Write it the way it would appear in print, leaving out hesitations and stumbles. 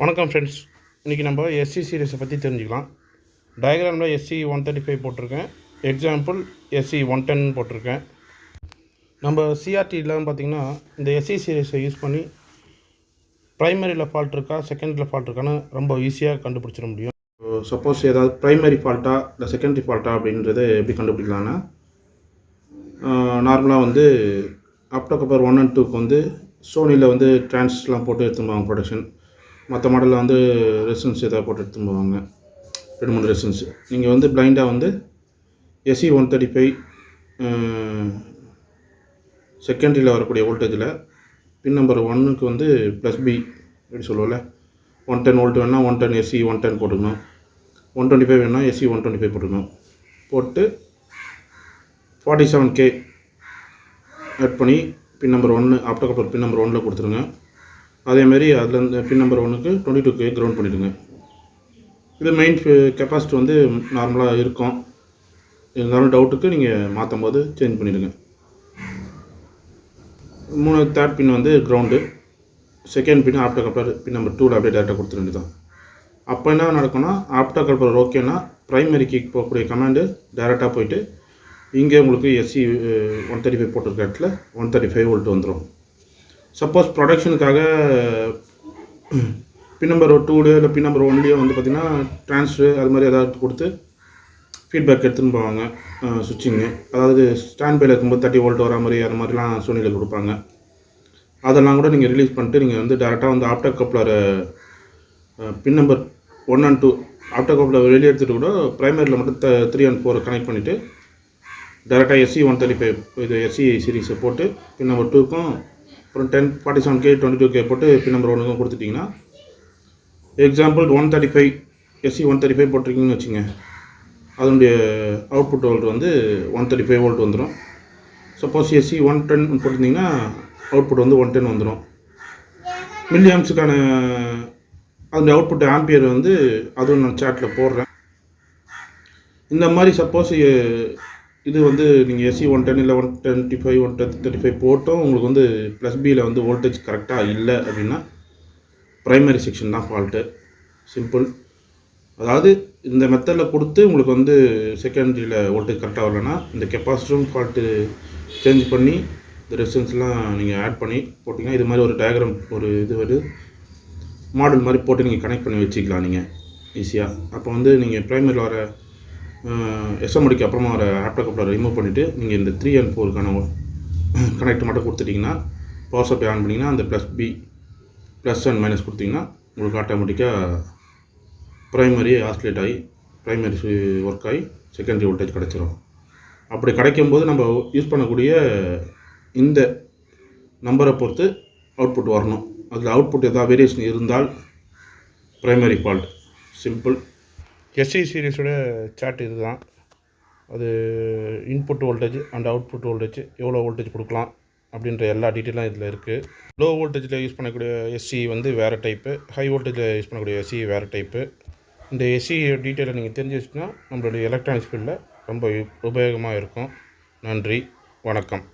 வணக்கம் ஃப்ரெண்ட்ஸ். இன்றைக்கி நம்ம எஸ்சி சீரீஸை பற்றி தெரிஞ்சுக்கலாம். டயக்ராமில் எஸ்சி 135 போட்டிருக்கேன். எக்ஸாம்பிள் எஸ்சி 110 போட்டிருக்கேன். நம்ம சிஆர்டிலாம் பார்த்திங்கன்னா இந்த எஸ்சி சீரீஸை யூஸ் பண்ணி ப்ரைமரியில் ஃபால்ட் இருக்கா செகண்டரியில் ஃபால்ட் இருக்கான்னு ரொம்ப ஈஸியாக கண்டுபிடிச்சிட முடியும். சப்போஸ் ஏதாவது ப்ரைமரி ஃபால்ட்டா இல்லை செகண்டரி ஃபால்ட்டா அப்படின்றத எப்படி கண்டுபிடிக்கலான்னா, நார்மலாக வந்து ஆப்டோகப்பர் 1 and 2க்கு வந்து சோனியில் வந்து ட்ரான்ஸ்லாம் போட்டு எடுத்துப்பாங்க ப்ரொடக்ஷன். மற்ற மாடலில் வந்து ரெசிஸ்டன்ஸ் எதாவது போட்டு எடுத்துன்னு போவாங்க, 2-3 ரெசிஸ்டன்ஸ். நீங்கள் வந்து பிளைண்டாக வந்து எஸ்சி 135 செகண்டரியில் வரக்கூடிய வோல்டேஜில் பின் நம்பர் 1க்கு வந்து ப்ளஸ் பி எப்படி சொல்லுவோம்ல, 110 வோல்ட் வேணால் 110 எஸ்சி 110 போட்டுக்கணும், 125 வேணால் எஸ்சி 125 போட்டுக்கணும். போட்டு 47K ஆட் பண்ணி பின் நம்பர் 1 ஆப்டோகப்பர் பின் நம்பர் 1ல் கொடுத்துருங்க. அதேமாரி அதில் இந்த பின் நம்பர் 1க்கு 22K கிரவுண்ட் பண்ணிவிடுங்க. இது மெயின் கெப்பாசிட்டி வந்து நார்மலாக இருக்கும். இருந்தாலும் டவுட்டுக்கு நீங்கள் மாற்றும் போது சேஞ்ச் பண்ணிவிடுங்க. 3 தேர்ட் பின் வந்து கிரவுண்டு, செகண்ட் பின் ஆப்டோகப்பர் பின் நம்பர் 2ல் அப்படியே டேரெக்டாக கொடுத்துட வேண்டியதான். அப்போ என்ன நடக்கும்னா, ஆப்டோகப்பர் ஓகேனா ப்ரைமரிக்கு போகக்கூடிய கமாண்டு டேரெக்டாக போயிட்டு இங்கே உங்களுக்கு எஸ்சி 135 போட்டிருக்க இடத்துல 135 வோல்ட் வந்துடும். சப்போஸ் ப்ரொடக்ஷனுக்காக பின் நம்பர் 2 இல்லை பின் நம்பர் 1 வந்து பார்த்திங்கன்னா ட்ரான்ஸ்ஃபர் அது மாதிரி ஏதாவது கொடுத்து ஃபீட்பேக் எடுத்துன்னு போவாங்க. சுவிட்சிங்கு அதாவது ஸ்டாண்ட் பையில் இருக்கும்போது 30 வோல்ட் வர மாதிரி அது மாதிரிலாம் சோனியில் கொடுப்பாங்க. அதெல்லாம் கூட நீங்கள் ரிலீஸ் பண்ணிட்டு நீங்கள் வந்து டேரெக்டாக வந்து optocoupler pin number 1 and 2 optocoupler வெளியே எடுத்துகிட்டு கூட ப்ரைமரியில் மட்டும் 3 and 4 கனெக்ட் பண்ணிவிட்டு டேரெக்டாக எஸ்சி 135 இது எஸ்சி சீரீஸை போட்டு பின் நம்பர் 2க்கும் அப்புறம் 47K 22K போட்டு பின் நம்பர் 1க்கும் கொடுத்துட்டிங்கன்னா, எக்ஸாம்பிள் 135 எஸ்சி 135 போட்டிருக்கீங்கன்னு வச்சுங்க, அதனுடைய அவுட்புட் வோல்ட் வந்து 135 வோல்ட் வந்துடும். சப்போஸ் எஸ்சி 110 போட்டிருந்தீங்கன்னா அவுட்புட் வந்து 110 வந்துடும். மில்லி ஆம்ஸுக்கான அதனுடைய அவுட்புட் ஆம்பியர் வந்து அதுவும் நான் சாட்டில் போடுறேன். இந்த மாதிரி சப்போஸ் இது வந்து நீங்கள் எஸ்சி 110 இல்லை 125 135 போட்டோம் உங்களுக்கு வந்து ப்ளஸ் பியில் வந்து வோல்டேஜ் கரெக்டாக இல்லை அப்படின்னா ப்ரைமரி செக்ஷன் தான் ஃபால்ட்டு. சிம்பிள். அதாவது இந்த மெத்தடில் கொடுத்து உங்களுக்கு வந்து செகண்டரியில் வோல்டேஜ் கரெக்டாக வரலன்னா இந்த கெப்பாசிட்டரும் ஃபால்ட்டு சேஞ்ச் பண்ணி இந்த ரெசிஸ்டன்ஸ்லாம் நீங்கள் ஆட் பண்ணி போட்டிங்கன்னா இது மாதிரி ஒரு டயக்ராம் ஒரு இது வருது மாடல் மாதிரி போட்டு நீங்கள் கனெக்ட் பண்ணி வச்சுக்கலாம் நீங்கள் ஈஸியாக. அப்போ வந்து நீங்கள் ப்ரைமரியில் வர எஸ்எம்டிக்கு அப்புறமா வர ஆப்டோகப்ளரை ரிமூவ் பண்ணிவிட்டு நீங்கள் இந்த 3 and 4க்கான கனெக்ட் மட்டும் கொடுத்துட்டிங்கன்னா பவர் சப்ளை ஆன் பண்ணிங்கன்னா அந்த plus B plus and minus கொடுத்திங்கன்னா உங்களுக்கு ஆட்டோமேட்டிக்காக ப்ரைமரி ஆஸ்லேட் ஆகி ப்ரைமரி ஒர்க் ஆகி செகண்டரி வோல்டேஜ் கிடச்சிரும். அப்படி கிடைக்கும்போது நம்ம யூஸ் பண்ணக்கூடிய இந்த நம்பரை பொறுத்து அவுட்புட் வரணும். அதில் அவுட்புட் எதாவது வேரியேஷன் இருந்தால் ப்ரைமரி ஃபால்ட். சிம்பிள். எஸ்சி சீரீஸோட சார்ட் இது தான். அது input voltage and output voltage எவ்வளோ வோல்டேஜ் கொடுக்கலாம் அப்படின்ற எல்லா டீட்டெயிலும் இதில் இருக்குது. லோ வோல்டேஜில் யூஸ் பண்ணக்கூடிய எஸ்சி வந்து வேறு டைப்பு, ஹை வோல்டேஜில் யூஸ் பண்ணக்கூடிய எஸ்சி வேறு டைப்பு. இந்த எஸ்சி டீட்டெயிலை நீங்கள் தெரிஞ்சு வச்சுன்னா நம்மளுடைய எலக்ட்ரானிக்ஸ் ஃபீல்டில் ரொம்ப உபயோகமாக இருக்கும். நன்றி, வணக்கம்.